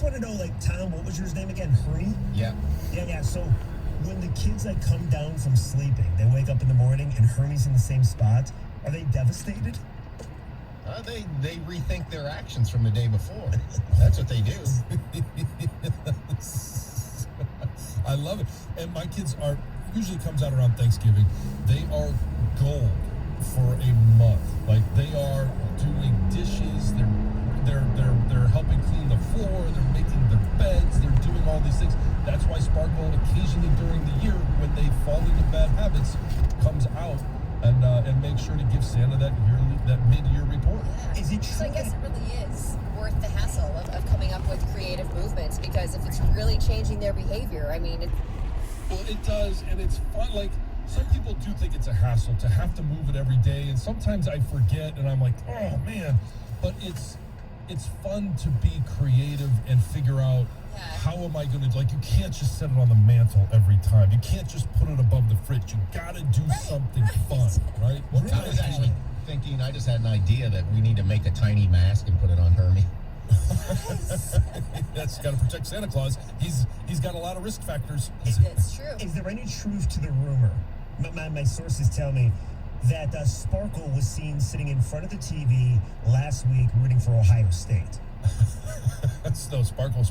want to know, like, Tom, what was your name again? Hermie? Yeah. Yeah. So when the kids, like, come down from sleeping, they wake up in the morning and Hermie's in the same spot, are they devastated? They rethink their actions from the day before. That's what they do. I love it. And my kids are, usually comes out around Thanksgiving, they are gold for a month. Like, they are doing dishes, they're helping clean the floor, they're making their beds, they're doing all these things. That's why Sparkle occasionally during the year, when they fall into bad habits, comes out and make sure to give Santa that mid-year report. Yeah. Is it true? So I guess it really is worth the hassle of coming up with creative movements, because if it's really changing their behavior, I mean, Well, it does, and it's fun. Like, some people do think it's a hassle to have to move it every day, and sometimes I forget, and I'm like, oh man. But it's fun to be creative and figure out how am I going to, like, you can't just set it on the mantle every time. You can't just put it above the fridge. You got to do something fun, right? What I kind was of actually thinking, I just had an idea that we need to make a tiny mask and put it on Hermie. That's got to protect Santa Claus. He's got a lot of risk factors. it's true. Is there any truth to the rumor? My sources tell me that Sparkle was seen sitting in front of the TV last week rooting for Ohio State. No, Sparkle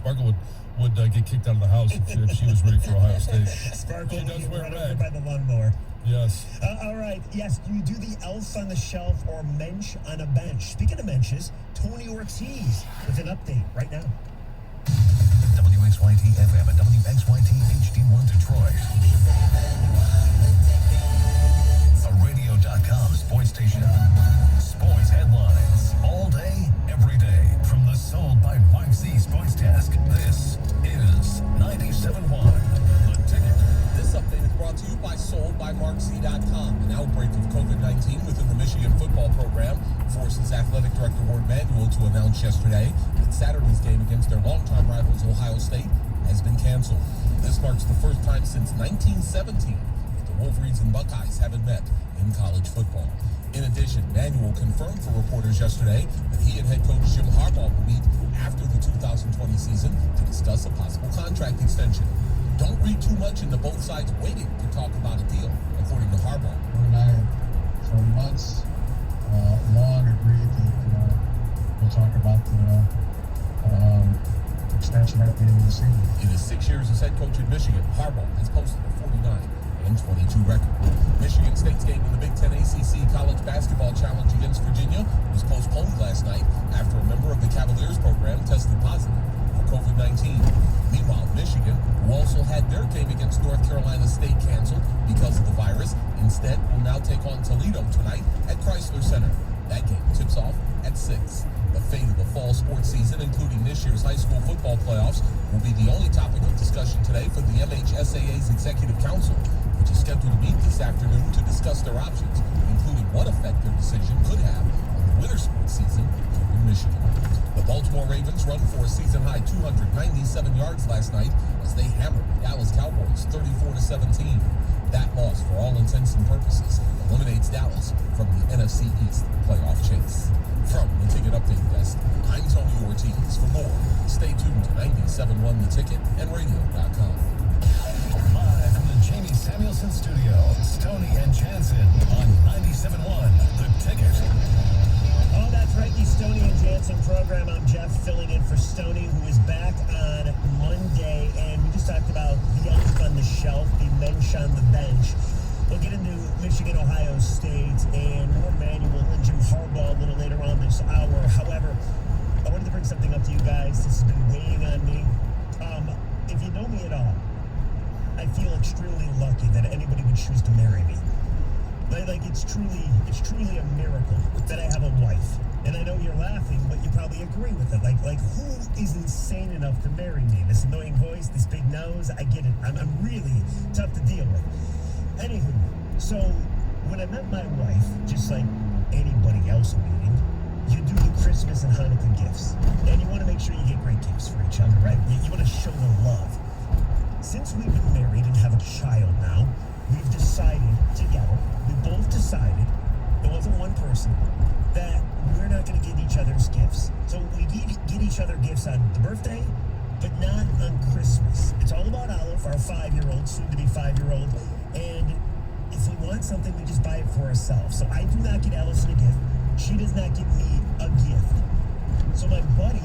would get kicked out of the house if she was rooting for Ohio State. Sparkle She does being wear run red. over by the lawnmower. Yes. All right. Yes, do you do the elf on the shelf or mensch on a bench? Speaking of menches, Tony Ortiz with an update right now. WXYT FM and WXYT HD1 Detroit. A radio.com sports station. Sports headlines all day, every day. From the Sold by Mark Z Sports Desk, this is 97.1 The Ticket. This update is brought to you by SoldByMarkZ.com. An outbreak of COVID-19 within the Michigan football program forces Athletic Director Ward Manuel to announce yesterday that Saturday's game against their longtime rivals Ohio State has been canceled. This marks the first time since 1917 that the Wolverines and Buckeyes haven't met in college football. In addition, Manuel confirmed for reporters yesterday that he and head coach Jim Harbaugh will meet after the 2020 season to discuss a possible contract extension. Don't read too much into both sides waiting to talk about a deal, according to Harbaugh. Ward and I, for months long, agreed that we'll talk about the extension at the end of the season. In his 6 years as head coach at Michigan, Harbaugh has posted a 49-22 record. Michigan State's game in the Big Ten ACC College Basketball Challenge against Virginia was postponed last night after a member of the Cavaliers program tested positive for COVID-19. Meanwhile, Michigan, who also had their game against North Carolina State canceled because of the virus, instead will now take on Toledo tonight at Chrysler Center. That game tips off at 6. The fate of the fall sports season, including this year's high school football playoffs, will be the only topic of discussion today for the MHSAA's Executive Council, which is scheduled to meet this afternoon to discuss their options, including what effect their decision could have on the winter sports season here in Michigan. The Baltimore Ravens run for a season-high 297 yards last night as they hammered the Dallas Cowboys 34-17. That loss, for all intents and purposes, eliminates Dallas from the NFC East playoff chase. From the Ticket Update Desk, I'm Tony Ortiz. For more, stay tuned to 97.1 The Ticket and radio.com. Live from the Jamie Samuelson Studio, Stoney and Jansen on 97.1 The Ticket. Oh, that's right, the Stoney and Jansen program. I'm Jeff, filling in for Stoney, who is back on Monday, and we just talked about the elf on the shelf, the mensch on the bench. We'll get into Michigan, Ohio State, and Ward Manuel and Jim Harbaugh a little later on this hour. However, I wanted to bring something up to you guys. This has been weighing on me. If you know me at all, I feel extremely lucky that anybody would choose to marry me. Like it's truly a miracle that I have a wife. And I know you're laughing, but you probably agree with it. Like who is insane enough to marry me? This annoying voice, this big nose, I get it. I'm really tough to deal with. Anywho, so when I met my wife, just like anybody else meeting, you do the Christmas and Hanukkah gifts. And you want to make sure you get great gifts for each other, right? You want to show the love. Since we've been married and have a child now, we've decided together, we both decided, it wasn't one person, that we're not going to get each other's gifts. So we get each other gifts on the birthday, all about Olive, our 5-year-old, soon to be 5-year-old. And if we want something, we just buy it for ourselves. So I do not get Allison a gift. She does not get me a gift. So my buddy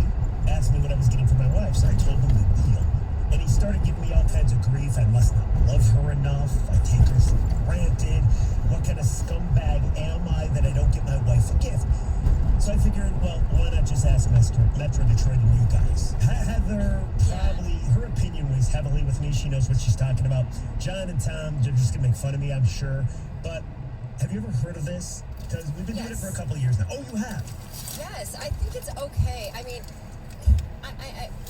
asked me what I was getting for my wife. So I told him the deal. And he started giving me all kinds of grief. I must not love her enough. I take her for granted. What kind of scumbag am I that I don't get my wife a gift? So I figured, well, why not just ask Metro Detroit and you guys? Heather, probably, her opinion weighs heavily with me. She knows what she's talking about. John and Tom, they're just going to make fun of me, I'm sure. But have you ever heard of this? Because we've been doing it for a couple of years now. Oh, you have? Yes, I think it's okay. I mean,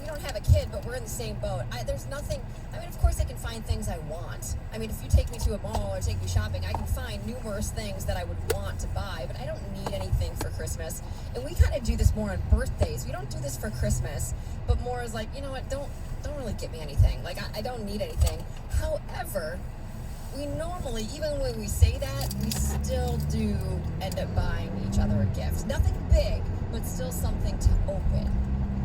we don't have a kid, but we're in the same boat. There's nothing. I mean, of course, I can find things I want. I mean, if you take me to a mall or take me shopping, I can find numerous things that I would want to buy, but I don't need anything for Christmas. And we kind of do this more on birthdays. We don't do this for Christmas, but more as like, you know what? Don't really get me anything. Like, I don't need anything. However, we normally, even when we say that, we still do end up buying each other a gift. Nothing big, but still something to open.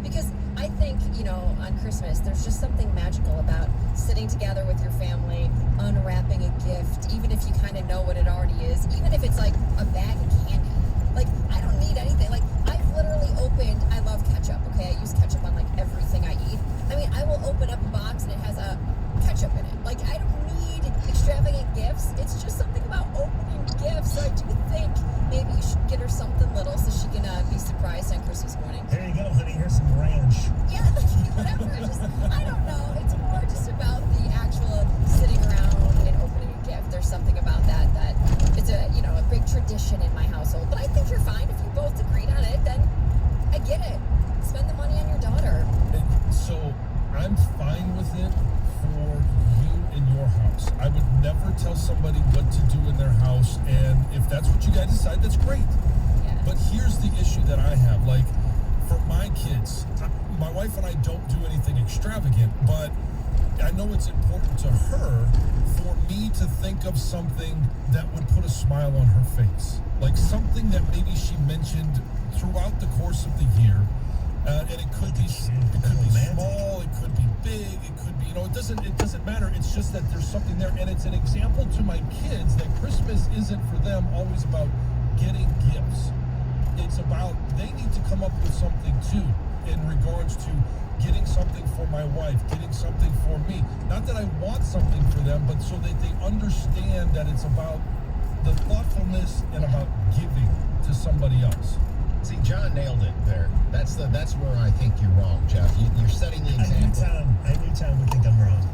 Because I think, you know, on Christmas, there's just something magical about sitting together with your family, unwrapping a gift, even if you kind of know what it already is, even if it's like a bag of candy. Like, I don't need anything. Like, I've literally opened, I love ketchup, okay? I use ketchup on like everything I eat. I mean, I will open up a box and it has a ketchup in it. Like, I don't need extravagant gifts. It's just something about opening gifts. So I do think maybe you should get her something little so she can be surprised on Christmas morning. There you go, honey. Here's some ranch. Yeah, like, whatever. I don't know. It's more just about the actual sitting around and opening a gift. There's something about that it's a big tradition in my household. But I think you're fine if you both agreed on it. Then I get it. Spend the money on your daughter. And so I'm fine with it for you in your house. I would never tell somebody what to do in their house, and if that's what you guys decide, that's great. Yeah. But here's the issue that I have. Like, for my kids, my wife and I don't do anything extravagant, but I know it's important to her for me to think of something that would put a smile on her face. Like something that maybe she mentioned throughout the course of the year. And it could be small, it could be big, it could be, it doesn't matter. It's just that there's something there. And it's an example to my kids that Christmas isn't for them always about getting gifts. It's about, they need to come up with something too in regards to getting something for my wife, getting something for me. Not that I want something for them, but so that they understand that it's about the thoughtfulness and about giving to somebody else. See, John nailed it there. That's where I think you're wrong, Jeff. You're setting the example. I knew Tom would think I'm wrong.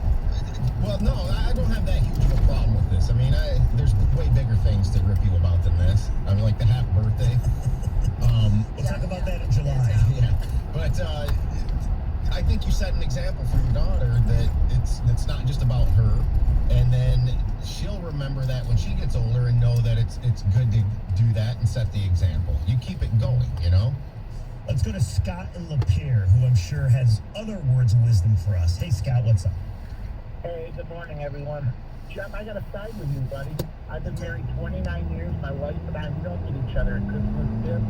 Well, no, I don't have that huge of a problem with this. I mean, there's way bigger things to rip you about than this. I mean, like the half birthday. We'll talk about that in July. Yeah, but I think you set an example for your daughter that it's not just about her, and then she'll remember that when she gets older and know that it's good to do that and set the example. You keep it going, you know? Let's go to Scott in Lapeer, who I'm sure has other words of wisdom for us. Hey, Scott, what's up? Hey, good morning, everyone. Jeff, I got to side with you, buddy. I've been married 29 years. My wife and I, we don't get each other at Christmas gifts.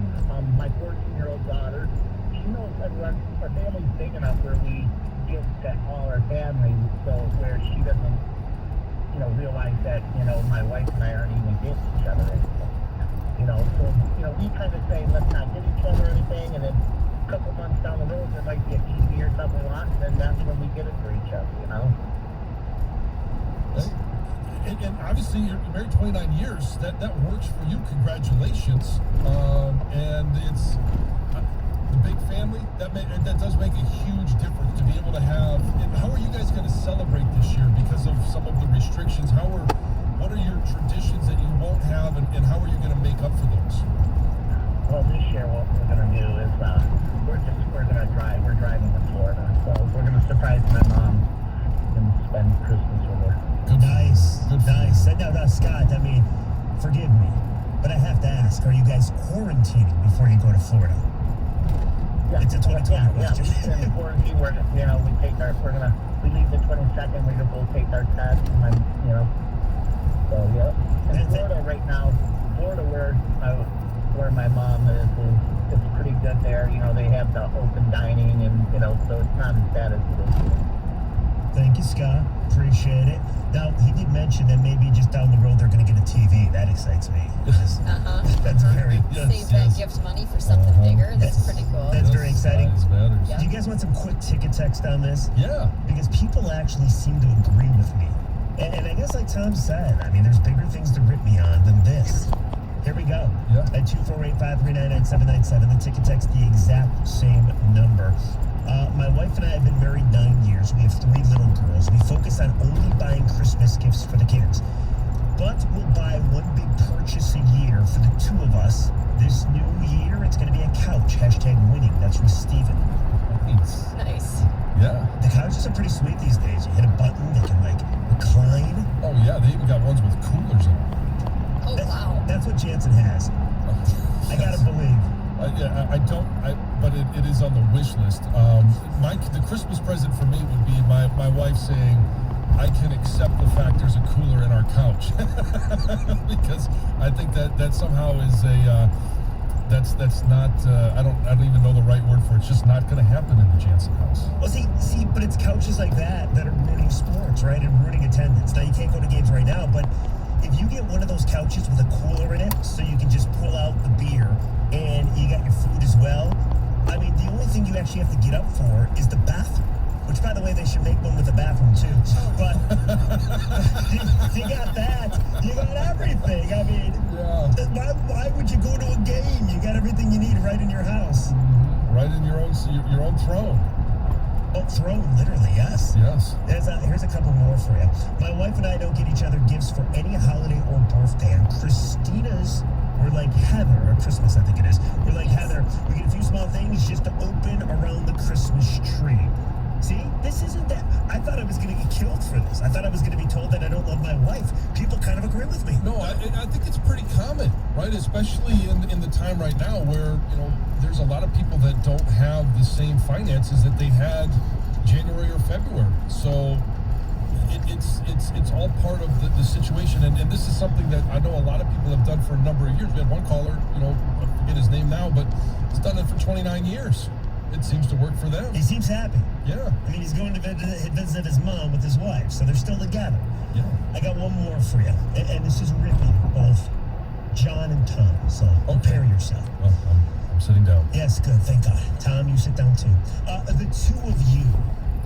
My 14-year-old daughter, she knows that our family's big enough where we give to all our family, so where she doesn't, realize that, my wife and I aren't even getting each other anything. So, we kind of say, let's not get each other anything, and then a couple months down the road, there might be a TV or something we want, and then that's when we get it for each other, And obviously, you're married 29 years. That works for you. Congratulations. And it's the big family. That does make a huge difference to be able to have. And how are you guys going to celebrate this year because of some of the restrictions? What are your traditions that you won't have, and how are you going to make up for those? Well, this year what we're going to do is we're going to drive. We're driving to Florida, so we're going to surprise my mom and spend Christmas with her. Nice. Now, Scott, I mean, forgive me, but I have to ask, are you guys quarantining before you go to Florida? Yeah, It's a 2020 question. Yeah, in quarantine, we leave the 22nd, we're going to go take our test, and so, yeah. In Florida right now, where my mom is it's pretty good there. They have the open dining, and, so it's not as bad as it is. Thank you, Scott. Appreciate it. Now, he did mention that maybe just down the road they're going to get a TV. That excites me. That's very... Save that gift money for something bigger. That's pretty cool. That's very exciting. Size matters. Yeah. Do you guys want some quick ticket text on this? Yeah. Because people actually seem to agree with me. And I guess like Tom said, I mean, there's bigger things to rip me on than this. Here we go. Yeah. At 248-539-9797, the ticket text, the exact same number. My wife and I have been married 9 years. We have 3 little girls. We focus on only buying Christmas gifts for the kids. But we'll buy one big purchase a year for the 2 of us. This new year, it's going to be a couch. #winning. That's from Steven. Nice. Yeah. The couches are pretty sweet these days. You hit a button, they can like recline. Oh yeah, they even got ones with coolers in them. Oh, wow. That's what Jansen has. I gotta believe. But it is on the wish list. The Christmas present for me would be my wife saying, I can accept the fact there's a cooler in our couch. Because I think that somehow is that's not, I don't even know the right word for it. It's just not going to happen in the Jansen house. Well, see, but it's couches like that are ruining sports, right? And ruining attendance. Now, you can't go to games right now, but if you get one of those couches with a cooler in it, so you can just pull out the beer and you got your food as well, I mean, the only thing you actually have to get up for is the bathroom. Which, by the way, they should make one with a bathroom, too. But you got that. You got everything. I mean, why would you go to a game? You got everything you need right in your house. Right in your own throne. Oh, throne, literally, yes. Yes. Here's a couple more for you. My wife and I don't get each other gifts for any holiday or birthday. And Christina's, we're like Heather, or Christmas, I think it is. We're like Heather. We get a few small things just to open around the Christmas tree. See, this isn't that. I thought I was going to get killed for this. I thought I was going to be told that I don't love my wife. People kind of agree with me. No, I think it's pretty common, right? Especially in the time right now where, there's a lot of people that don't have the same finances that they had January or February. So it's all part of the situation. And this is something that I know a lot of people have done for a number of years. We had one caller, I forget his name now, but he's done it for 29 years. It seems to work for them. He seems happy. Yeah. I mean, he's going to visit his mom with his wife, so they're still together. Yeah. I got one more for you, and this is ripping both John and Tom, so prepare yourself. Well, I'm sitting down. Yes, good, thank God. Tom, you sit down too. The 2 of you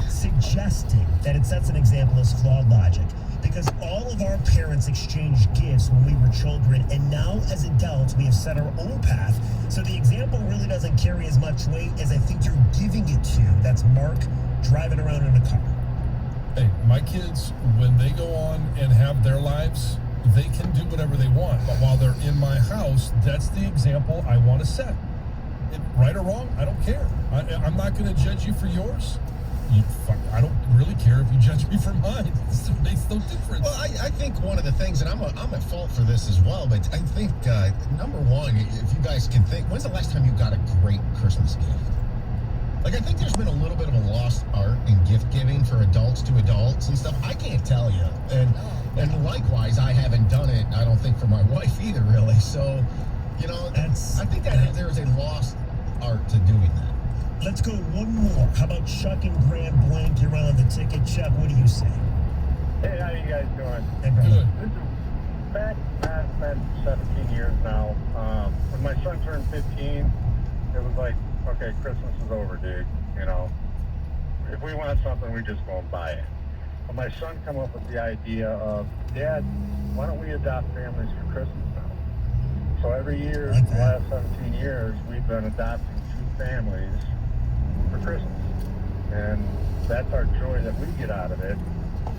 suggesting that it sets an example as flawed logic, because all of our parents exchanged gifts when we were children, and now as adults we have set our own path, so the example really doesn't carry as much weight as I think you're giving it to. That's Mark driving around in a car. Hey, my kids, when they go on and have their lives, they can do whatever they want, but while they're in my house, that's the example I want to set. Right or wrong, I don't care. I'm not going to judge you for yours. I don't really care if you judge me for mine. It makes no difference. Well, I think one of the things, and I'm at fault for this as well, but I think, number one, if you guys can think, when's the last time you got a great Christmas gift? Like, I think there's been a little bit of a lost art in gift giving for adults to adults and stuff. I can't tell you. And likewise, I haven't done it, I don't think, for my wife either, really. So, I think that there's a lost art to doing that. Let's go one more. How about Chuck and Grand Blank? You're on the ticket. Chuck, what do you say? Hey, how you guys doing? Hey, brother. This is back, it's been 17 years now. When my son turned 15, it was like, okay, Christmas is over, dude. If we want something, we just go and buy it. But my son come up with the idea of, Dad, why don't we adopt families for Christmas now? So every year, Like the that. last 17 years, we've been adopting 2 families for Christmas. And that's our joy that we get out of it,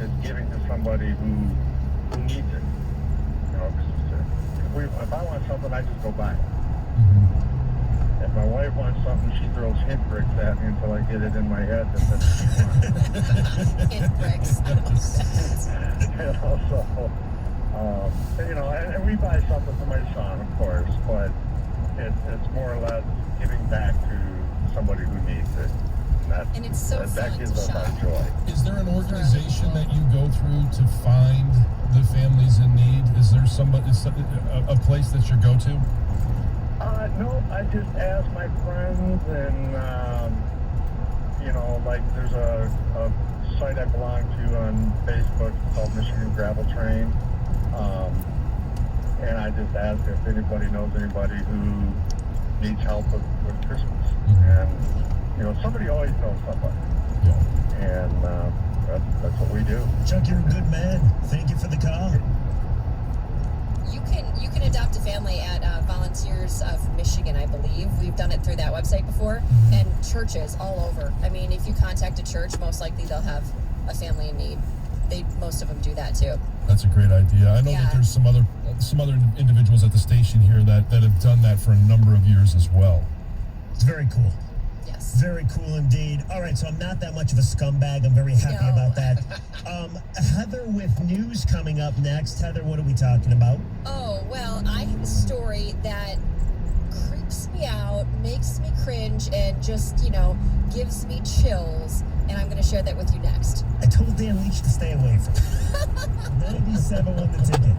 is giving to somebody who needs it. If I want something, I just go buy it. If my wife wants something, she throws hint bricks at me until I get it in my head that that's what she wants. Hint bricks. And we buy something for my son, of course, but it's more or less giving back to somebody who needs it. And it's so that fun gives to us our shop. joy. Is there an organization that you go through to find the families in need? Is there a place that's your go-to? No, I just ask my friends, and like there's a site I belong to on Facebook called Michigan Gravel Train. And I just asked if anybody knows anybody who needs help with Christmas. And, you know, somebody always knows somebody. Yeah. And that's what we do. Chuck, you're a good man. Thank you for the call. You can adopt a family at Volunteers of Michigan, I believe. We've done it through that website before, and churches all over. I mean, if you contact a church, most likely they'll have a family in need. Most of them do that too. That's a great idea. I know Yeah. that there's some other individuals at the station here that have done that for a number of years as well. It's very cool. Yes. Very cool indeed. All right, so I'm not that much of a scumbag. I'm very happy No. about that. Heather with news coming up next. Heather, what are we talking about? Oh, well, I have a story that creeps me out, makes me cringe, and just, gives me chills. And I'm going to share that with you next. I told Dan Leach to stay away from it. 97 won the ticket.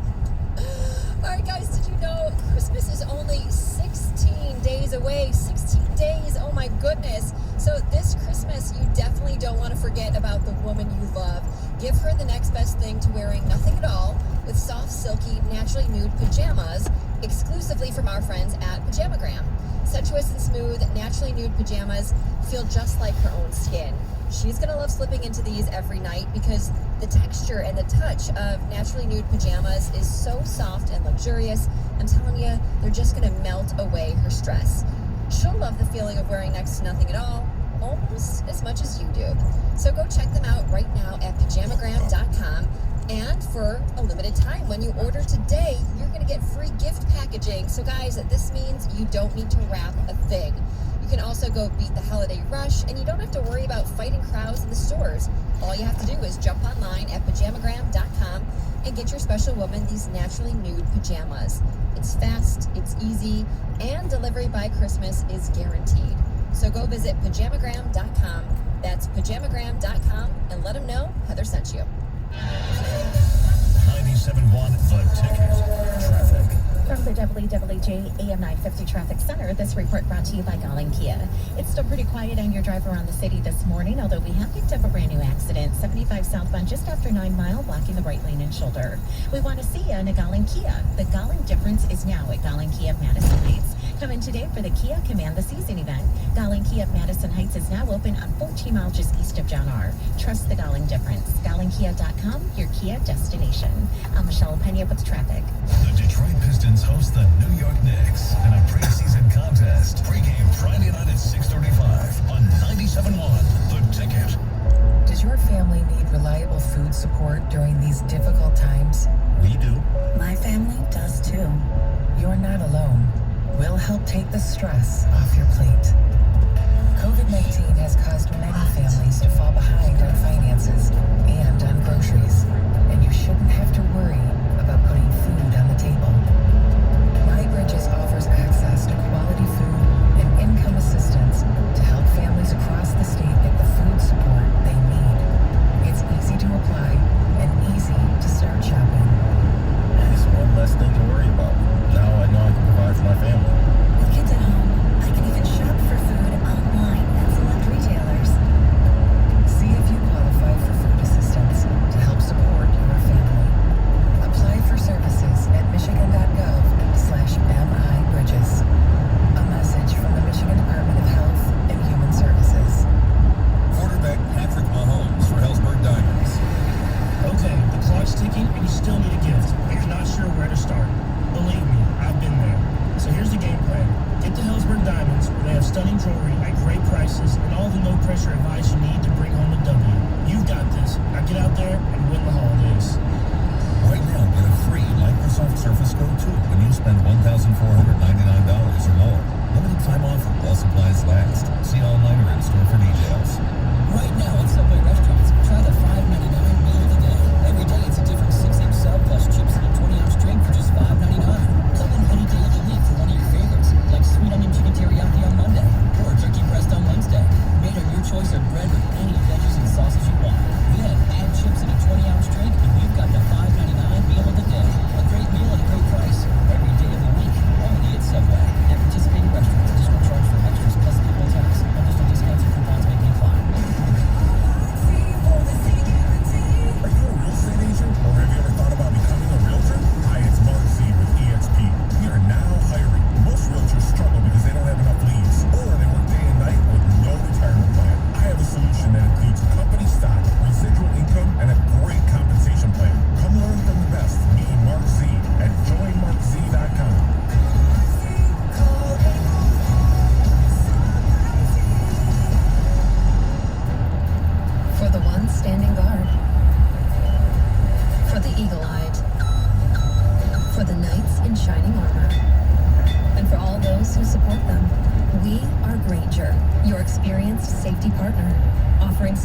All right, guys, did you know Christmas is only 16 days away? 16 days, oh my goodness. So this Christmas, you definitely don't want to forget about the woman you love. Give her the next best thing to wearing nothing at all with soft, silky, naturally nude pajamas, exclusively from our friends at Pajamagram. Sensuous and smooth, naturally nude pajamas feel just like her own skin. She's going to love slipping into these every night because the texture and the touch of naturally nude pajamas is so soft and luxurious. I'm telling you, they're just going to melt away her stress. She'll love the feeling of wearing next to nothing at all, almost as much as you do. So go check them out right now at pajamagram.com. And for a limited time, when you order today, you're going to get free gift packaging. So guys, this means you don't need to wrap a thing. You can also go beat the holiday rush, and you don't have to worry about fighting crowds in the stores. All you have to do is jump online at pajamagram.com and get your special woman these naturally nude pajamas. It's fast, it's easy, and delivery by Christmas is guaranteed. So go visit pajamagram.com. That's pajamagram.com, and let them know Heather sent you. 97.1 The Ticket. Traffic. From the WWJ AM 950 Traffic Center, this report brought to you by Galling Kia. It's still pretty quiet on your drive around the city this morning, although we have picked up a brand new accident, 75 southbound just after 9 Mile, blocking the right lane and shoulder. We want to see you in a Galling Kia. The Galling difference is now at Galling Kia of Madison Heights. Come in today for the Kia Command the Season event. Galling Kia of Madison Heights is now open on 14 miles just east of John R. Trust the Galling difference. GallingKia.com, your Kia destination. I'm Michelle Pena with traffic. The Detroit Pistons host the New York Knicks in a preseason contest. Pre-game Friday night at 6:35 on 97.1 The Ticket. Does your family need reliable food support during these difficult times? We do. My family does too. You're not alone. We'll help take the stress off your plate. COVID-19 has caused many families to fall behind on finances and on groceries, and you shouldn't have to worry about putting food on the table. My Bridges offers access to quality food and income assistance to help families across the state get the food support they need. It's easy to apply and easy to start shopping. It's one less thing to worry about. Now I know I can provide for my family. With kids at home, I can even shop for food online at select retailers.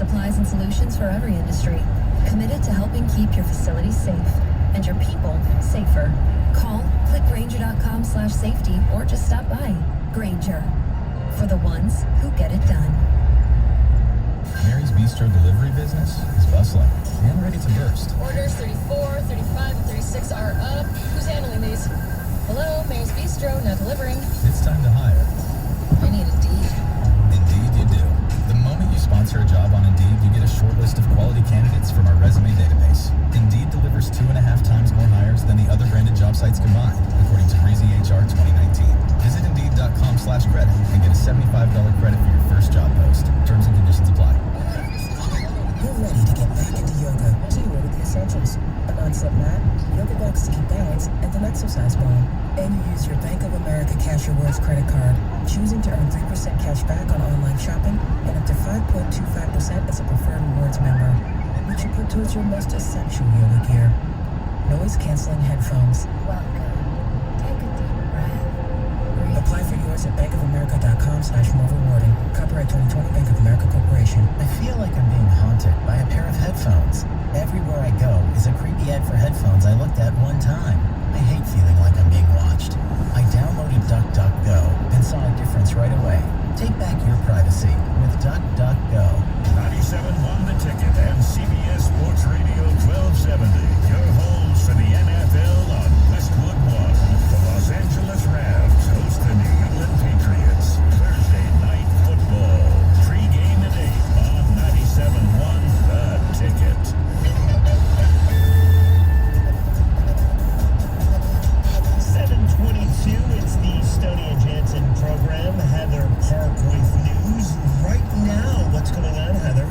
supplies and solutions for every industry. Committed to helping keep your facilities safe and your people safer. Call, click Grainger.com/safety, or just stop by. Grainger, for the ones who get it done. Mary's Bistro delivery business is bustling and ready to burst. Orders 34, 35, and 36 are up. Who's handling these? Hello, Mary's Bistro, now delivering. It's time to hire. I need Indeed. Indeed you do. The moment you sponsor a job on Indeed, you get a short list of quality candidates from our resume database. Indeed delivers 2.5 times more hires than the other branded job sites combined, according to Breezy HR 2019. Visit Indeed.com/credit and get a $75 credit for your first job post. Terms and conditions apply. You're ready to get back into yoga. So you ordered the essentials: a non-slip mat, yoga blocks to keep balance, and an exercise ball. And you use your Bank of America Cash Rewards credit card, choosing to earn 3% cash back on online shopping and up to 5.25% as a preferred rewards member, which you put towards your most essential yoga gear. Noise-canceling headphones. Welcome. Take a deep breath. Apply for yours at bankofamerica.com/more-rewarding. Copyright 2020 Bank of America Corporation. I feel like I'm being haunted by a pair of headphones. Everywhere I go is a creepy ad for headphones I looked at one time. I hate feeling like I'm being watched. I downloaded DuckDuckGo and saw a difference right away. Take back your privacy with DuckDuckGo. 97.1 The Ticket and CBS Sports Radio 1270. Your homes for the NFL on Westwood One. The Los Angeles Rams host the New England Patriots. Thursday night football. Pre-game at 8 on 97.1 The Ticket. 7:22. It's the Stoney and Jansen program. Heather Park with news right now. What's going on, Heather?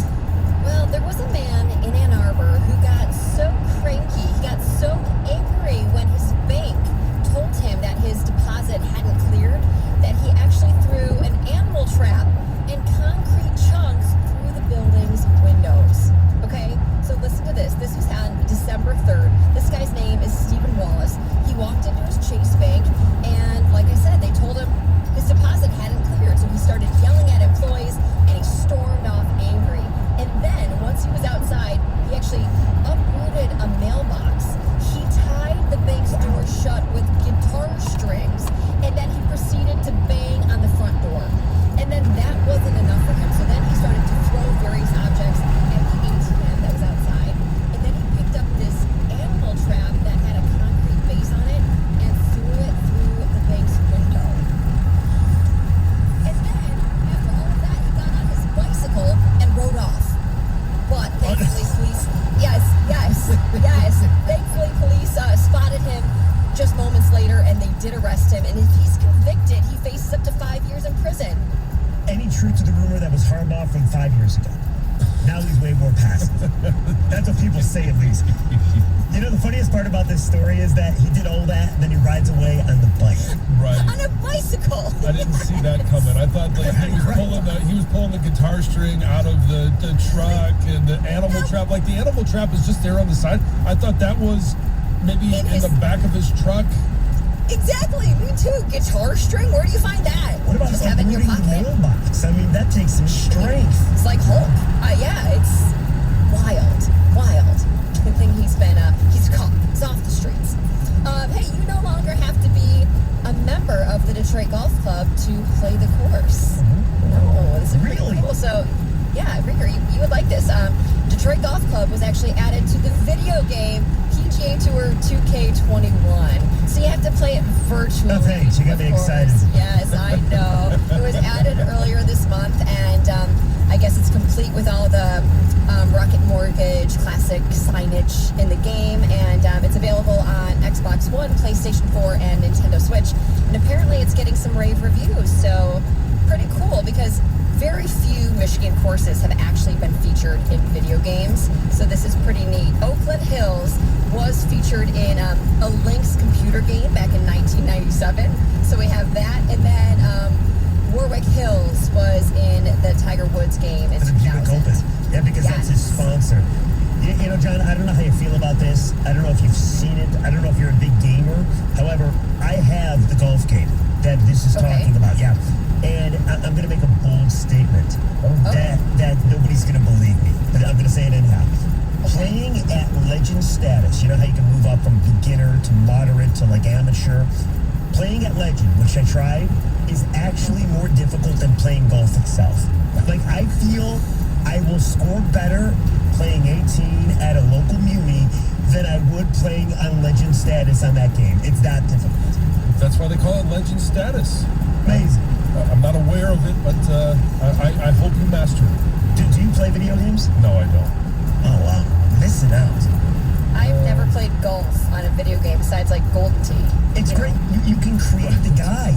Well, there was a man in Ann Arbor who got so cranky, he got so angry when his bank told him that his deposit hadn't cleared, that he actually threw an animal trap and concrete chunks through the building's windows. Okay, so listen to this. This was on December 3rd. This guy's name is Stephen Wallace. He walked into his Chase Bank, and like I said, they told him his deposit hadn't cleared, so he started yelling at employees, and he stormed off angry. And then, once he was outside, he actually uprooted a mailbox. He tied the bank's door shut with guitar strings, and then he proceeded to bang on the front door. And then that wasn't enough for him, so then he started to throw various objects at the ATM that was outside. And then he picked up this animal trap that had a concrete base on it and threw it through the bank's window. And then, after all of that, he got on his bicycle and rode off. But thankfully, police, yes, thankfully police spotted him just moments later, and they did arrest him. And if he's convicted, he faces up to 5 years in prison. Any truth to the rumor that was Harbaugh from 5 years ago? Now he's way more passive. That's what people say, at least. You know, the funniest part about this story is that he did all that, and then he rides away on the bike. Right. On a bicycle. I didn't see that coming. I thought like he was pulling the guitar string out of the truck and the animal trap. Like the animal trap is just there on the side. I thought that was maybe in the back of his truck. Exactly, me too. Guitar string, where do you find that? What about just have it in your uprooting pocket? the mailbox? I mean, that takes some strength. It's like Hulk. Yeah, it's wild. Good thing he's caught. He's off the streets. Hey, you no longer have to be a member of the Detroit Golf Club to play the course. No, this is pretty cool. So, yeah, Rieger, you would like this. Detroit Golf Club was actually added to the video game PGA Tour 2K21. So you have to play it virtually. Oh, thanks. You got me excited. Yes, I know. It was added earlier this month, and I guess it's complete with all the Rocket Mortgage Classic signage in the game, and it's available on Xbox One, PlayStation 4, and Nintendo Switch. And apparently it's getting some rave reviews, so pretty cool, because very few Michigan courses have actually been featured in video games, so this is pretty neat. Oakland Hills was featured in a Lynx computer game back in 1997, so we have that, and then Warwick Hills was in the Tiger Woods game in 2000. Yeah, because that's his sponsor. You know, John, I don't know how you feel about this. I don't know if you've seen it. I don't know if you're a big gamer. However, I have the golf game that this is talking about. Yeah. and I'm going to make a bold statement that nobody's going to believe me, but I'm going to say it anyhow. Playing at legend status, you know how you can move up from beginner to moderate to like amateur? Playing at legend, which I tried, is actually more difficult than playing golf itself. Like, I feel I will score better playing 18 at a local muni than I would playing on legend status on that game. It's that difficult. That's why they call it legend status. Amazing. I'm not aware of it, but I hope you master it. Do you play video games? No, I don't. Oh, wow. Missing out. I've never played golf on a video game besides like Golden Tee. It's great. You can create the guy.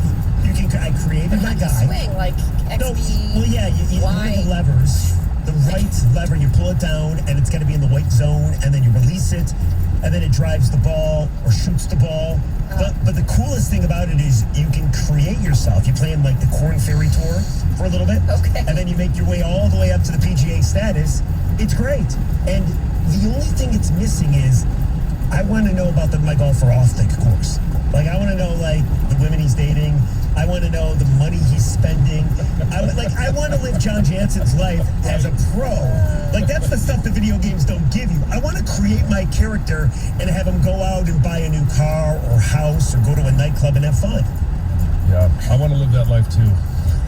I created my guy. Swing like XB. No, well, yeah, you look at the levers. The right lever, you pull it down, and it's got to be in the white zone, and then you release it, and then it drives the ball or shoots the ball. But the coolest thing about it is you can create yourself. You play in like the Corn Ferry Tour for a little bit, and then you make your way all the way up to the PGA status. It's great. And the only thing it's missing is I want to know about my golfer off the course. Like, I want to know, like, the women he's dating. I want to know the money he's spending. I want to live John Jansen's life as a pro. Like, that's the stuff the video games don't give you. I want to create my character and have him go out and buy a new car or house or go to a nightclub and have fun. Yeah, I want to live that life too.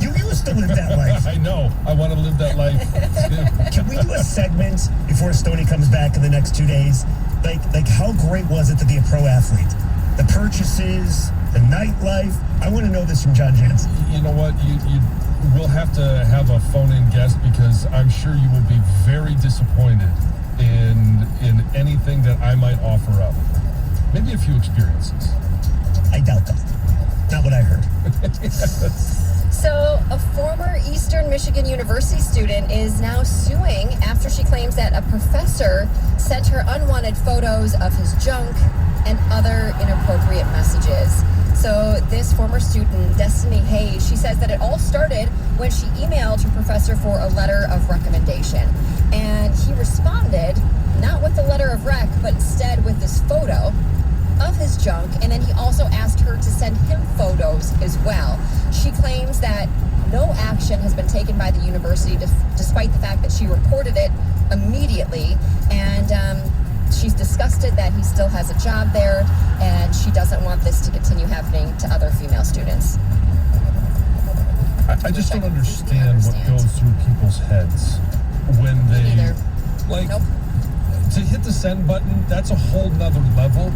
You used to live that life. I know. I want to live that life too. Can we do a segment before Stoney comes back in the next 2 days? Like how great was it to be a pro athlete? The purchases, the nightlife. I want to know this from John Jansen. You know what? You will have to have a phone-in guest because I'm sure you will be very disappointed in anything that I might offer up. Maybe a few experiences. I doubt that. Not what I heard. So, a former Eastern Michigan University student is now suing after she claims that a professor sent her unwanted photos of his junk and other inappropriate messages. So, this former student, Destiny Hayes, she says that it all started when she emailed her professor for a letter of recommendation. And he responded, not with the letter of rec, but instead with this photo of his junk, and then he also asked her to send him photos as well. She claims that no action has been taken by the university despite the fact that she reported it immediately, and she's disgusted that he still has a job there, and she doesn't want this to continue happening to other female students. I just don't understand what goes through people's heads when they to hit the send button. That's a whole nother level.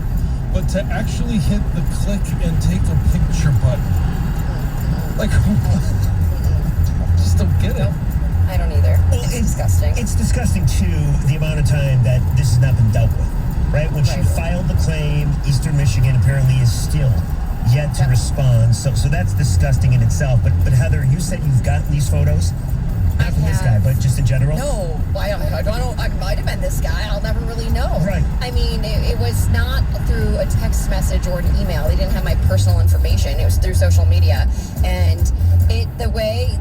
But to actually hit the click and take a picture button, like, just don't get it. Nope, I don't either. Well, it's disgusting. It's disgusting, too, the amount of time that this has not been dealt with, right? When she filed the claim, Eastern Michigan apparently is still yet to respond. So that's disgusting in itself. But Heather, you said you've gotten these photos? Not from this guy, but just in general? No, I might have been this guy. I'll never really know. Right. I mean, it was not through a text message or an email. They didn't have my personal information. It was through social media. And the way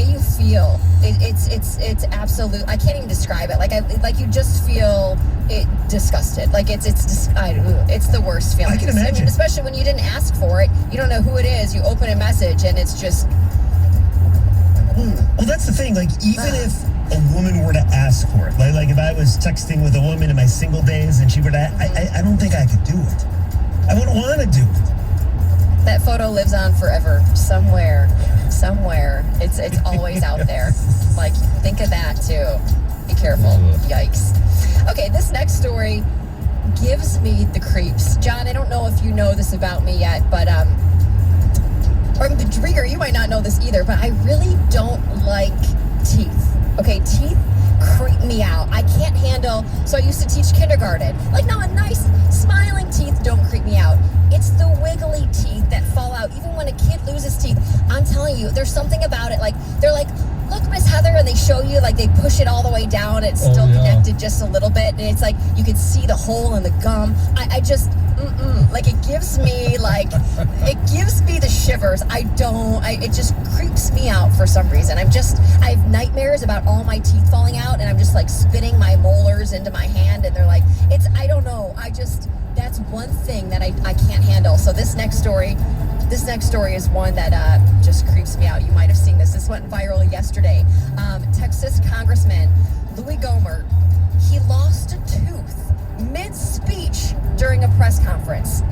you feel, it's absolute. I can't even describe it. Like you just feel disgusted. Like it's the worst feeling. I can imagine. I mean, especially when you didn't ask for it. You don't know who it is. You open a message and it's just. Well, that's the thing. Like, even if a woman were to ask for it, like if I was texting with a woman in my single days and she were to, I don't think I could do it. I wouldn't want to do it. That photo lives on forever, somewhere. It's always out there. Like, think of that too. Be careful. Yikes. Okay, this next story gives me the creeps. John, I don't know if you know this about me yet, but or Drieger, you might not know this either, but I really don't like teeth. Okay, teeth creep me out. I can't handle, so I used to teach kindergarten. Like, no, nice smiling teeth don't creep me out. It's the wiggly teeth that fall out. Even when a kid loses teeth, I'm telling you, there's something about it. Like, they're like, look, Miss Heather, and they show you, like, they push it all the way down. It's still connected just a little bit, and it's like you can see the hole in the gum. I just, like, it gives me, like, it gives me the shivers. It just creeps me out for some reason. I have nightmares about all my teeth falling out, and I'm just, like, spitting my molars into my hand, and they're like, I don't know. That's one thing that I can't handle. So this next story This next story is one that just creeps me out. You might have seen this. This went viral yesterday. Texas Congressman Louis Gohmert, he lost a tooth mid-speech during a press conference.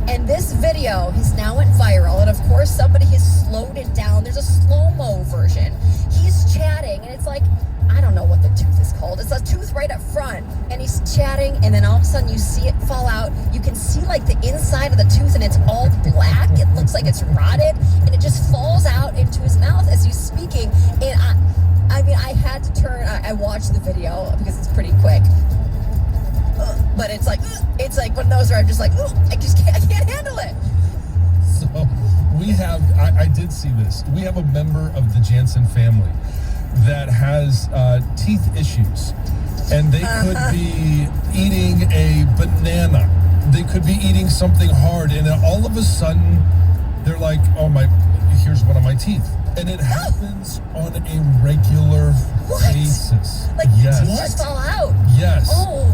And this video has now went viral. And of course, somebody has slowed it down. There's a slow-mo version. He's chatting, and it's like, I don't know what the tooth is called. It's a tooth right up front. And he's chatting, and then all of a sudden you see it fall out. You can see like the inside of the tooth, and it's all black. It looks like it's rotted, and it just falls out into his mouth as he's speaking. And I mean, I had to turn. I watched the video because it's pretty quick. But it's like one of those where I'm just like, I can't handle it. So we have, I did see this. We have a member of the Jansen family that has teeth issues, and they could be eating a banana. They could be eating something hard, and then all of a sudden, they're like, "Oh my, here's one of my teeth," and it happens on a regular basis. Like yes. the teeth just fall out. Yes. Oh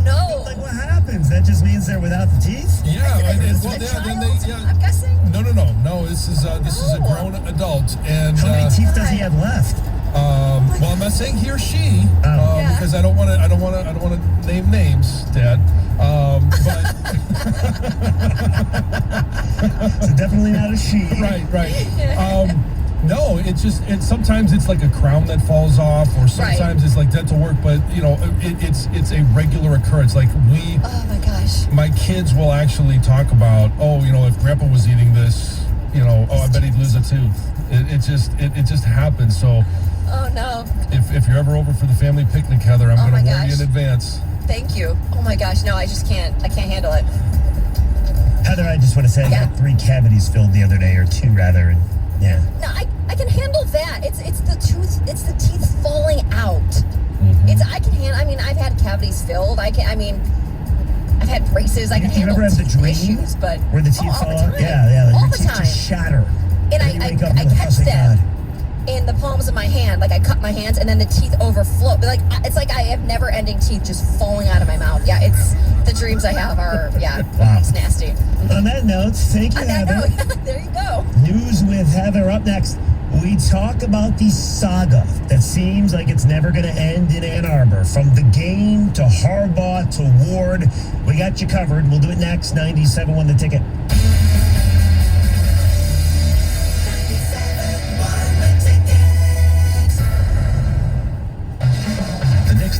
no. Like what happens? That just means they're without the teeth? Yeah. I'm guessing. No. This is a grown adult, and how many teeth does he have left? Well, I'm not saying he or she, because I don't want to name names, Dad. But so definitely not a she. Right. No, sometimes it's like a crown that falls off, or sometimes it's like dental work, but it's a regular occurrence. Like oh my gosh. My kids will actually talk about, if Grandpa was eating this, I bet he'd lose a tooth. It just happens. So oh no. If you're ever over for the family picnic, Heather, I'm going to warn you in advance. Thank you. Oh my gosh, no, I can't handle it. Heather, I just want to say I got 3 cavities filled the other day, or 2 rather, and yeah. No, I can handle that. It's the the teeth falling out. Mm-hmm. I can handle. I mean, I've had cavities filled. I've had braces. I can handle ever have the dream issues, but where the teeth fall out? Yeah, all the teeth time. just shatter. And I catch them in the palms of my hand. Like I cut my hands, and then the teeth overflow. But it's like I have never-ending teeth just falling out of my mouth. Yeah, it's the dreams I have are wow. It's nasty. On that note, thank you, Heather. There you go. News with Heather up next. We talk about the saga that seems like it's never going to end in Ann Arbor. From the game to Harbaugh to Ward, we got you covered. We'll do it next. 97.1 The Ticket.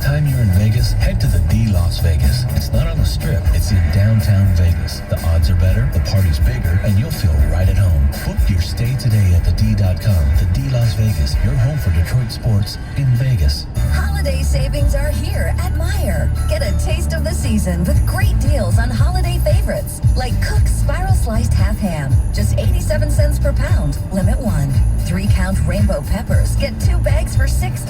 Time you're in Vegas, head to the D Las Vegas. It's not on the Strip, it's in downtown Vegas. The odds are better, the party's bigger, and you'll feel right at home. Book your stay today at thed.com. The D Las Vegas, your home for Detroit sports in Vegas. Holiday savings are here at Meijer. Get a taste of the season with great deals on holiday favorites like Cook's Spiral Sliced Half Ham, just 87 cents per pound, limit 1. 3-count rainbow peppers, get 2 bags for $6.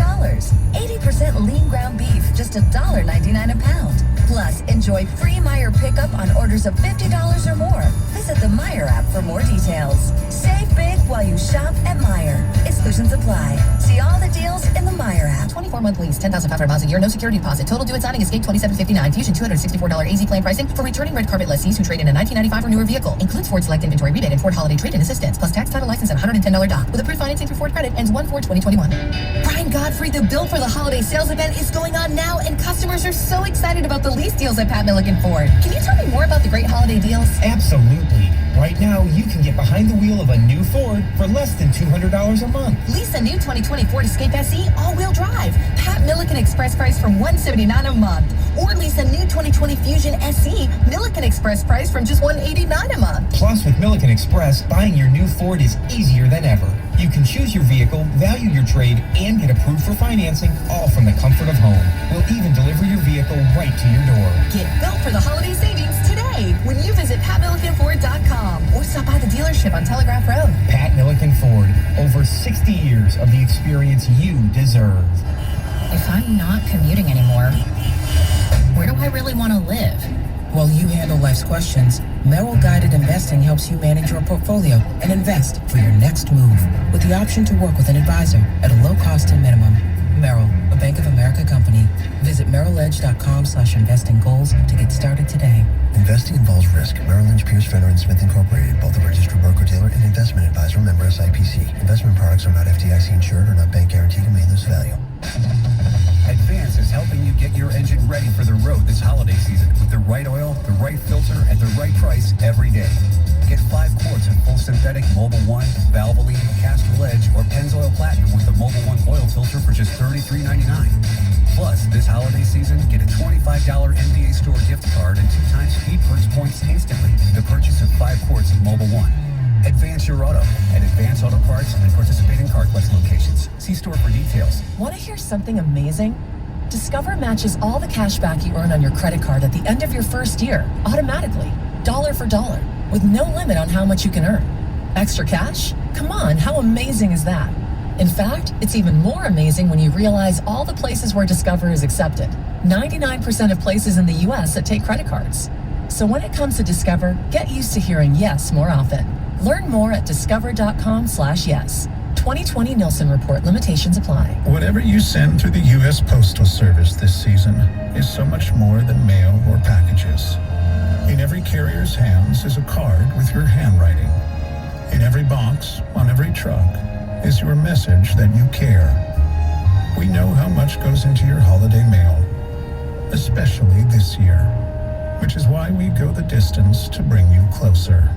80% lean ground beef, just $1.99 a pound. Plus, enjoy free Meijer pickup on orders of $50 or more. Visit the Meijer app for more details. Save big while you shop at Meijer. Exclusions apply. See all the deals in the Meijer app. 24-month lease, 10,500 miles a year, no security deposit. Total due at signing is gate $27.59. Fusion $264 AZ plan pricing for returning red carpet lessees who trade in a 1995 or newer vehicle. Includes Ford Select inventory rebate and Ford Holiday trade-in assistance, plus tax, title, license, and $110 doc. With approved financing through Ford Credit, ends 1/4/2021. Brian Godfrey, the Built for the Holiday sales event is going on now, and customers are so excited about the lease deals at Pat Milliken Ford. Can you tell me more about the great holiday deals? Absolutely. Right now, you can get behind the wheel of a new Ford for less than $200 a month. Lease a new 2020 Ford Escape SE all-wheel drive. Pat Milliken Express price from $179 a month. Or lease a new 2020 Fusion SE Milliken Express price from just $189 a month. Plus, with Milliken Express, buying your new Ford is easier than ever. You can choose your vehicle, value your trade, and get approved for financing, all from the comfort of home. We'll even deliver your vehicle right to your door. Get built for the holiday savings today when you visit PatMillikenFord.com or stop by the dealership on Telegraph Road. Pat Milliken Ford, over 60 years of the experience you deserve. If I'm not commuting anymore, where do I really want to live? While you handle life's questions, Merrill Guided Investing helps you manage your portfolio and invest for your next move with the option to work with an advisor at a low cost and minimum. Merrill, a Bank of America company. Visit merrilledge.com/investing goals to get started today. Investing involves risk. Merrill Lynch, Pierce, Fenner & Smith Incorporated, both a registered broker-dealer and investment advisor, member SIPC. Investment products are not FDIC insured or not bank guaranteed and may lose value. Advance is helping you get your engine ready for the road this holiday season with the right oil, the right filter, and the right price every day. Get 5 quarts of full synthetic Mobil 1, Valvoline, Castrol Edge, or Pennzoil Platinum with the Mobil 1 oil filter for just $33.99. Plus, this holiday season, get a $25 NBA store gift card and 2 times Speed Perks points instantly with the purchase of 5 quarts of Mobil 1. Advance your auto at Advance Auto Parts and participating CarQuest locations. See store for details. Want to hear something amazing? Discover matches all the cash back you earn on your credit card at the end of your first year, automatically, dollar for dollar, with no limit on how much you can earn. Extra cash? Come on, how amazing is that? In fact, it's even more amazing when you realize all the places where Discover is accepted. 99% of places in the U.S. that take credit cards. So when it comes to Discover, get used to hearing yes more often. Learn more at discover.com/yes. 2020 Nielsen Report. Limitations apply. Whatever you send through the U.S. Postal Service this season is so much more than mail or packages. In every carrier's hands is a card with your handwriting. In every box, on every truck, is your message that you care. We know how much goes into your holiday mail, especially this year, which is why we go the distance to bring you closer.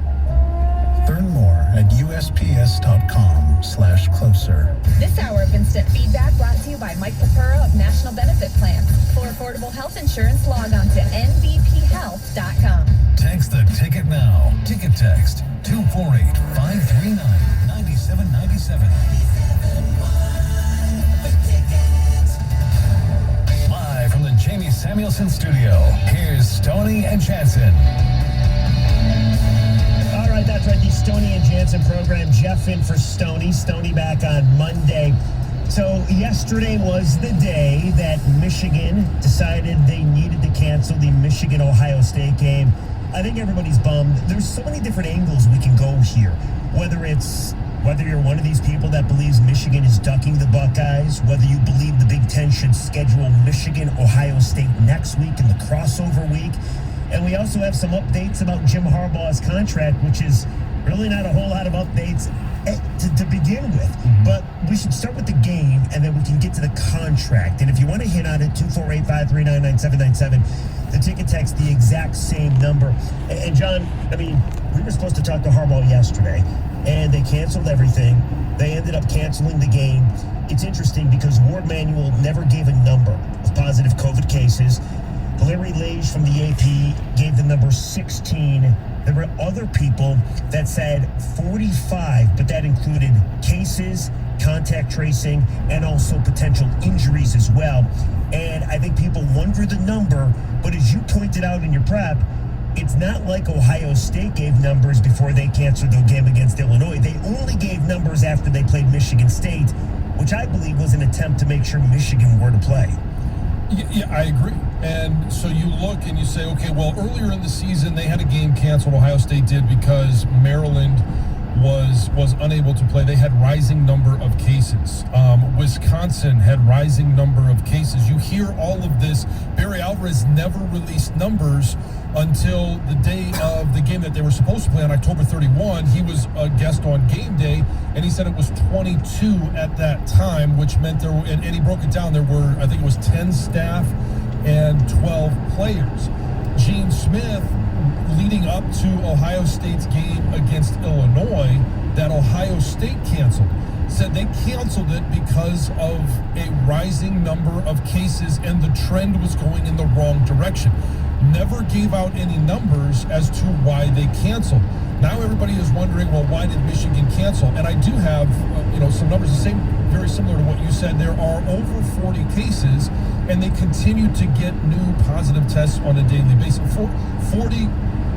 Learn more at USPS.com/closer. This hour of instant feedback brought to you by Mike Papura of National Benefit Plans. For affordable health insurance, log on to nbphealth.com. Text the ticket now. Ticket text 248-539-9797. Live from the Jamie Samuelson studio, here's Stoney and Jansen. All right, that's right. The Stoney and Jansen program. Jeff in for Stoney. Stoney back on Monday. So yesterday was the day that Michigan decided they needed to cancel the Michigan-Ohio State game. I think everybody's bummed. There's so many different angles we can go here. Whether you're one of these people that believes Michigan is ducking the Buckeyes, whether you believe the Big Ten should schedule Michigan-Ohio State next week in the crossover week. And we also have some updates about Jim Harbaugh's contract, which is really not a whole lot of updates to begin with. But we should start with the game, and then we can get to the contract. And if you want to hit on it, 248-539-9797. The ticket text, the exact same number. And John, I mean, we were supposed to talk to Harbaugh yesterday, and they canceled everything. They ended up canceling the game. It's interesting because Ward Manuel never gave a number of positive COVID cases. Larry Lage from the AP gave the number 16. There were other people that said 45, but that included cases, contact tracing, and also potential injuries as well. And I think people wonder the number, but as you pointed out in your prep, it's not like Ohio State gave numbers before they canceled their game against Illinois. They only gave numbers after they played Michigan State, which I believe was an attempt to make sure Michigan were to play. Yeah, I agree. And so you look and you say, okay, well, earlier in the season, they had a game canceled. Ohio State did because Maryland was unable to play. They had rising number of cases. Wisconsin had rising number of cases. You hear all of this. Barry Alvarez never released numbers until the day of the game that they were supposed to play on October 31. He was a guest on game day, and he said it was 22 at that time, which meant there were, and he broke it down, there were, I think it was 10 staff and 12 players. Gene Smith, leading up to Ohio State's game against Illinois, that Ohio State canceled, said they canceled it because of a rising number of cases and the trend was going in the wrong direction. Never gave out any numbers as to why they canceled. Now everybody is wondering, well, why did Michigan cancel? And I do have, some numbers, the same, very similar to what you said. There are over 40 cases, and they continue to get new positive tests on a daily basis. 40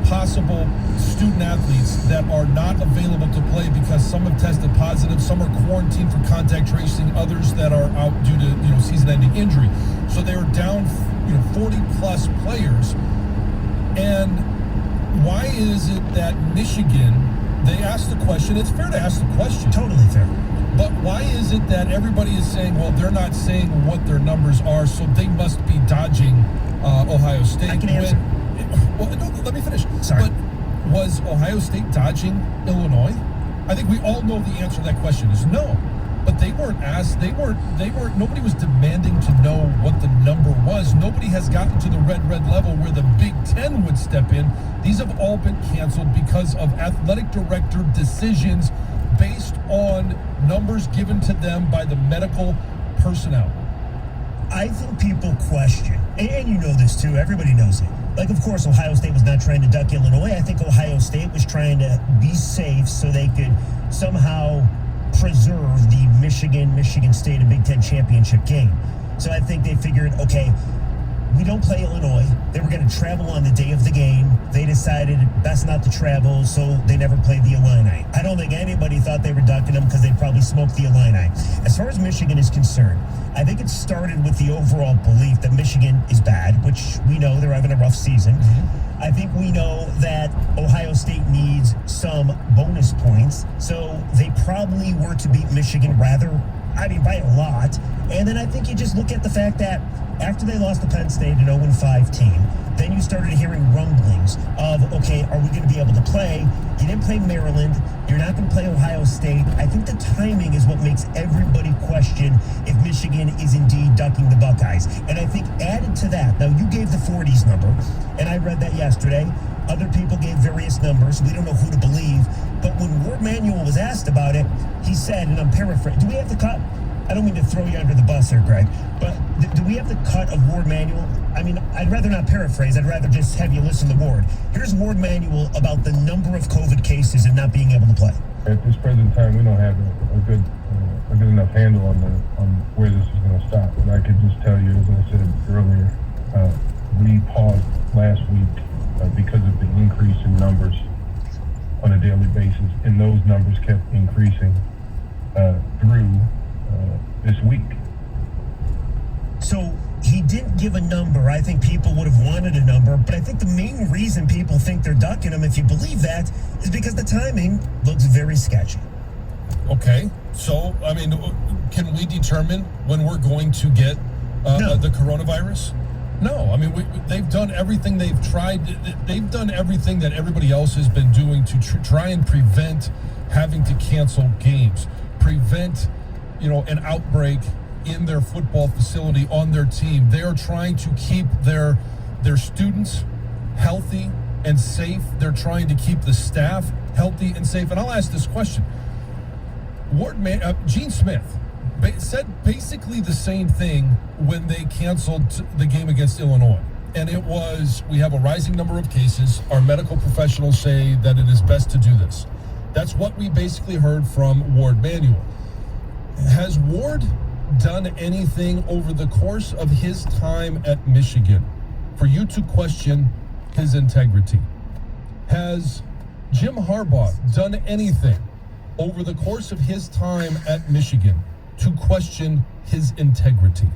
possible student athletes that are not available to play because some have tested positive, some are quarantined for contact tracing, others that are out due to season-ending injury. So they are down 40 plus players. And why is it that Michigan, they asked the question, it's fair to ask the question. Totally fair. But why is it that everybody is saying, well, they're not saying what their numbers are, so they must be dodging Ohio State? I can answer. let me finish. Sorry. But was Ohio State dodging Illinois? I think we all know the answer to that question is no. But they weren't asked. They weren't. Nobody was demanding to know what the number was. Nobody has gotten to the red level where the Big Ten would step in. These have all been canceled because of athletic director decisions based on numbers given to them by the medical personnel. I think people question, and you know this too, everybody knows it. Like, of course, Ohio State was not trying to duck Illinois. I think Ohio State was trying to be safe so they could somehow preserve the Michigan State and Big Ten championship game. So I think they figured, okay, we don't play Illinois. They were going to travel on the day of the game. They decided best not to travel, so they never played the Illini. I don't think anybody thought they were ducking them because they probably smoked the Illini. As far as Michigan is concerned, I think it started with the overall belief that Michigan is bad, which we know they're having a rough season. Mm-hmm. I think we know that Ohio State needs some bonus points, so they probably were to beat Michigan by a lot. And then I think you just look at the fact that after they lost to Penn State, an 0-5 team, then you started hearing rumblings of, okay, are we going to be able to play? You didn't play Maryland. You're not going to play Ohio State. I think the timing is what makes everybody question if Michigan is indeed ducking the Buckeyes. And I think added to that, now you gave the 40s number, and I read that yesterday. Other people gave various numbers. We don't know who to believe. But when Warde Manuel was asked about it, he said, and I'm paraphrasing, do we have to cut? I don't mean to throw you under the bus here, Greg, but do we have the cut of Warde Manuel? I mean, I'd rather not paraphrase. I'd rather just have you listen to Warde. Here's Warde Manuel about the number of COVID cases and not being able to play. At this present time, we don't have a good enough handle on where this is going to stop. But I could just tell you, as I said earlier, we paused last week because of the increase in numbers on a daily basis, and those numbers kept increasing through this week. So he didn't give a number. I think people would have wanted a number, but I think the main reason people think they're ducking him, if you believe that, is because the timing looks very sketchy. Okay, so, I mean, can we determine when we're going to get the coronavirus? No, I mean, they've done everything they've tried. They've done everything that everybody else has been doing to try and prevent having to cancel games, prevent, an outbreak in their football facility on their team. They are trying to keep their students healthy and safe. They're trying to keep the staff healthy and safe. And I'll ask this question. Gene Smith said basically the same thing when they canceled the game against Illinois. And it was, we have a rising number of cases. Our medical professionals say that it is best to do this. That's what we basically heard from Warde Manuel. Has Warde done anything over the course of his time at Michigan for you to question his integrity? Has Jim Harbaugh done anything over the course of his time at Michigan to question his integrity?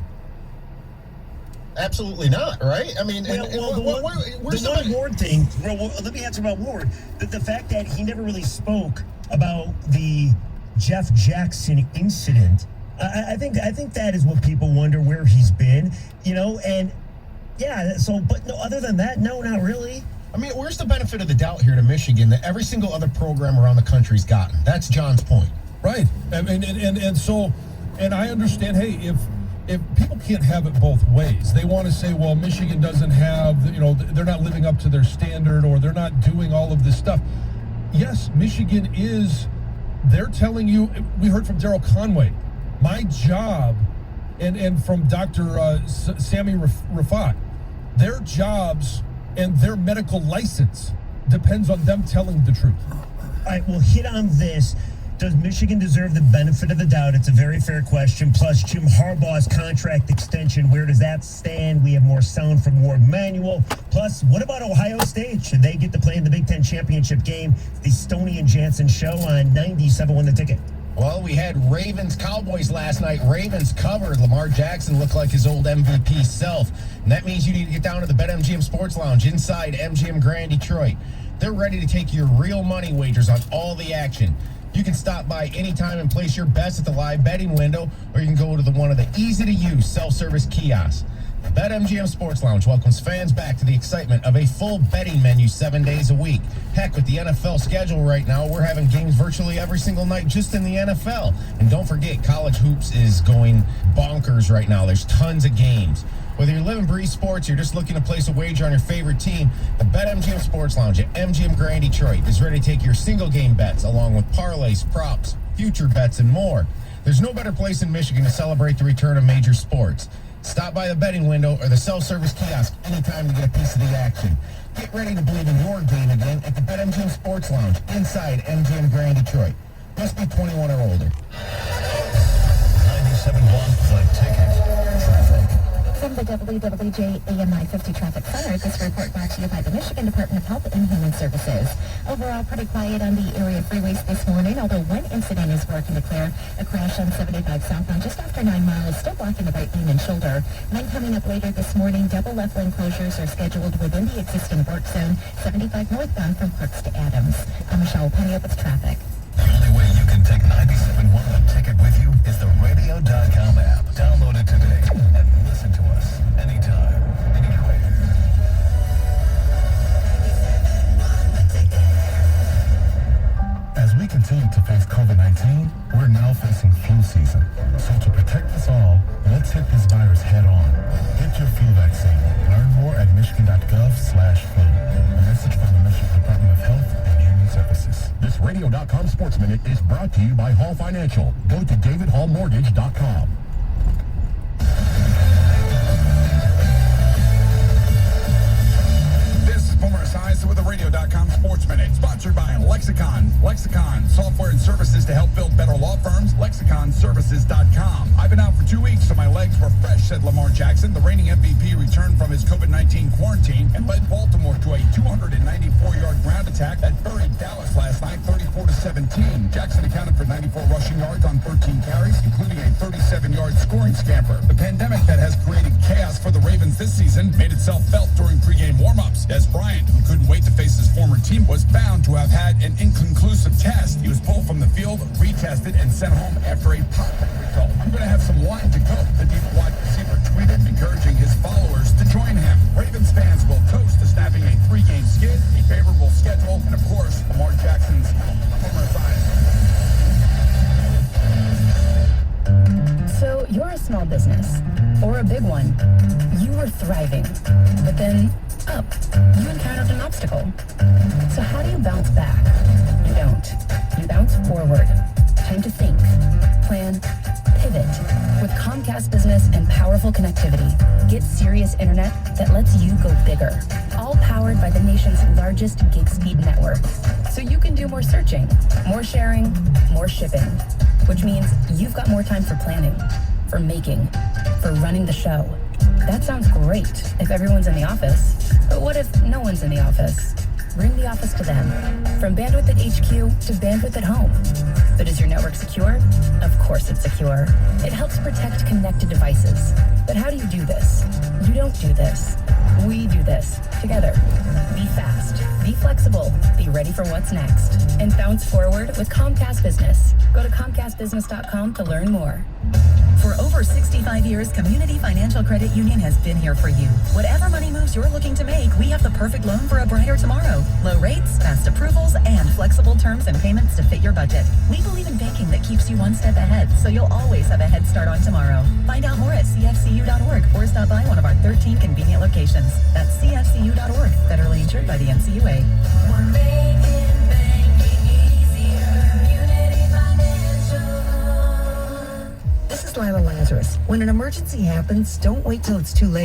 Absolutely not, right? I mean, the Warde thing, let me answer about Warde. The fact that he never really spoke about the Jeff Jackson incident, I think that is what people wonder where he's been, and yeah, so, but no, other than that, no, not really. I mean, where's the benefit of the doubt here to Michigan that every single other program around the country's gotten? That's John's point. Right. I mean, and I understand, hey, if people can't have it both ways, they want to say, well, Michigan doesn't have, they're not living up to their standard, or they're not doing all of this stuff. Yes, Michigan is, they're telling you, we heard from Daryl Conway, my job, and from Dr. Sammy Rafat, their jobs and their medical license depends on them telling the truth. All right, we'll hit on this. Does Michigan deserve the benefit of the doubt? It's a very fair question. Plus, Jim Harbaugh's contract extension, where does that stand? We have more sound from Warde Manuel. Plus, what about Ohio State? Should they get to play in the Big Ten championship game? The Stoney and Jansen show on 97.1 The Ticket. Well, we had Ravens-Cowboys last night. Ravens covered. Lamar Jackson looked like his old MVP self. And that means you need to get down to the BetMGM Sports Lounge inside MGM Grand Detroit. They're ready to take your real money wagers on all the action. You can stop by anytime and place your bets at the live betting window, or you can go to one of the easy-to-use self-service kiosks. BetMGM Sports Lounge welcomes fans back to the excitement of a full betting menu 7 days a week. Heck, with the NFL schedule right now, we're having games virtually every single night just in the NFL. And don't forget, college hoops is going bonkers right now. There's tons of games. Whether you live and breathe sports or you're just looking to place a wager on your favorite team, the BetMGM Sports Lounge at MGM Grand Detroit is ready to take your single game bets along with parlays, props, future bets, and more. There's no better place in Michigan to celebrate the return of major sports. Stop by the betting window or the self-service kiosk anytime to get a piece of the action. Get ready to believe in your game again at the BetMGM Sports Lounge inside MGM Grand Detroit. Must be 21 or older. 97.1 The Ticket. Traffic. From the WWJ AMI 50 Traffic Center, this report brought to you by the Michigan Department of Health and Human Services. Overall, pretty quiet on the area freeways this morning, although one incident is working to clear. A crash on 75 southbound just after 9 Mile is still blocking the right lane and shoulder. Then coming up later this morning, double left lane closures are scheduled within the existing work zone, 75 northbound from Crooks to Adams. I'm Michelle Penny up with traffic. The only way you can take 97.1 The Ticket with you is the radio.com app. Download it today and listen to us anytime, anywhere. As we continue to face COVID-19, we're now facing flu season. So to protect us all, let's hit this virus head on. Get your flu vaccine. Learn more at michigan.gov/flu. A message from the Michigan Department of Health and Human Services. This radio.com Sports Minute is brought to you by Hall Financial. Go to davidhallmortgage.com. This is Boomer Esiason with the radio.com Sports Minute, sponsored by Lexicon. Lexicon, software and services to help build better law firms. LexiconServices.com. I've been out for 2 weeks, so my legs were fresh, said Lamar Jackson. The reigning MVP returned from his COVID-19 quarantine and led Baltimore to a 294-yard ground attack that buried Dallas last night, 34-17. Jackson accounted for 94 rushing yards on 13 carries, including a 37-yard scoring scamper. The pandemic that has created chaos for the Ravens this season made itself felt during pregame warm-ups. Des Bryant, who couldn't wait to face his former team, was found to have had an inconclusive test. He was pulled from the field, retested, and sent home after a positive result. I'm going to have some wine to go, the deep wide receiver tweeted, encouraging his followers to join him. Ravens fans will toast to snapping a 3-game skid, a favorable schedule, and of course, Lamar Jackson's Boomer Esiason. So you're a small business, or a big one. You were thriving, but then you encountered an obstacle. So how do you bounce back? You don't. You bounce forward. Time to think, plan, pivot. With Comcast Business and powerful connectivity, get serious internet that lets you go bigger. All powered by the nation's largest gig speed network. So you can do more searching, more sharing, more shipping. Which means you've got more time for planning, for making, for running the show. That sounds great if everyone's in the office, but what if no one's in the office? Bring the office to them. From bandwidth at HQ to bandwidth at home. But is your network secure? Of course it's secure. It helps protect connected devices. But how do you do this? You don't do this. We do this together. Be fast. Be flexible. Be ready for what's next. And bounce forward with Comcast Business. Go to ComcastBusiness.com to learn more. For over 65 years, Community Financial Credit Union has been here for you. Whatever money moves you're looking to make, we have the perfect loan for a brighter tomorrow. Low rates, fast approvals, and flexible terms and payments to fit your budget. We believe in banking that keeps you one step ahead, so you'll always have a head start on tomorrow. Find out more at cfcu.org or stop by one of our 13 convenient locations. That's cfcu.org, federally insured by the NCUA. We're making banking easier. Community Financial. This is Lila Lazarus. When an emergency happens, don't wait till it's too late.